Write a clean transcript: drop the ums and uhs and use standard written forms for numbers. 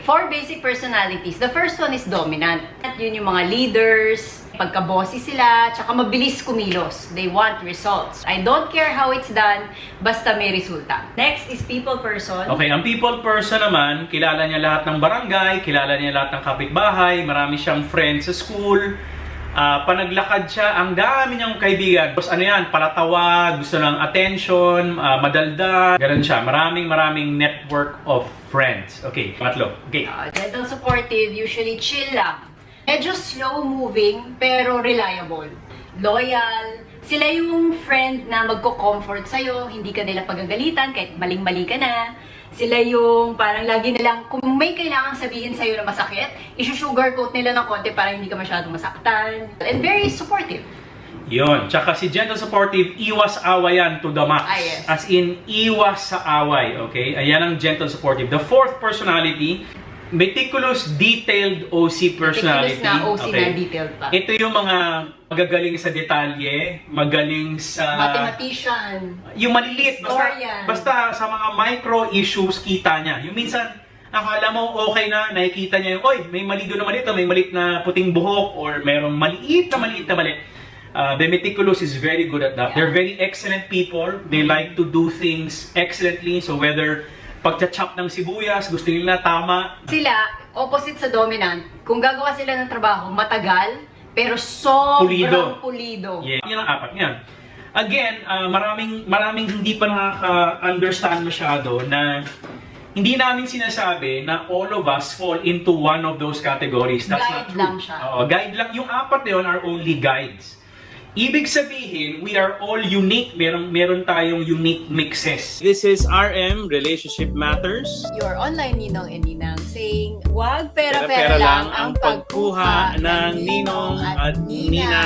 4 basic personalities. The first one is dominant. At yun yung mga leaders, pagka-bossy sila, tsaka mabilis kumilos. They want results. I don't care how it's done, basta may resulta. Next is people person. Okay, ang people person naman, kilala niya lahat ng barangay, kilala niya lahat ng kapitbahay, marami siyang friends sa school, panaglakad siya, ang dami niyang kaibigan. Tapos ano yan, palatawag, gusto ng attention, madaldal, ganun siya. Maraming network of friends. Okay, pangatlo. Okay. Gentle supportive, usually chill lang. Medyo slow moving, pero reliable. Loyal. Sila yung friend na magko-comfort sa'yo, hindi ka nila pagagalitan kahit maling-mali ka na. Sila yung parang lagi nilang, kung may kailangan sabihin sa'yo na masakit, isusugarcoat nila ng konti para hindi ka masyadong masaktan. And very supportive. Yun. Tsaka si gentle supportive, iwas awayan to the max. Yes. As in, iwas sa away. Okay? Ayan ang gentle supportive. The fourth personality, meticulous, detailed OC personality. Meticulous na OC na detailed pa. Ito yung mga magagaling sa detalye, magaling sa... Mathematician. Yung maliliit, Historian. basta sa mga micro issues kita niya. Yung minsan, akala mo okay na, nakikita niya yung, oy, may mali doon na maliit, may maliit na puting buhok, or merong maliit na maliit. The meticulous is very good at that. They're very excellent people. They like to do things excellently. So whether pagcha-chop ng sibuyas, gusto nila tama. Sila, opposite sa dominant, kung gagawa sila ng trabaho, matagal, pero sobrang pulido. Yeah. Yan ang apat niyan. Again, maraming hindi pa nakaka-understand masyado na hindi namin sinasabi na all of us fall into one of those categories. That's Guide not true. lang siya. Guide lang. Yung apat na yun are only guides. Ibig sabihin, we are all unique. Meron tayong unique mixes. This is RM, Relationship Matters. Your online ninong and ninang saying, wag Pera-pera lang ang pagkuha ng ninong at nina.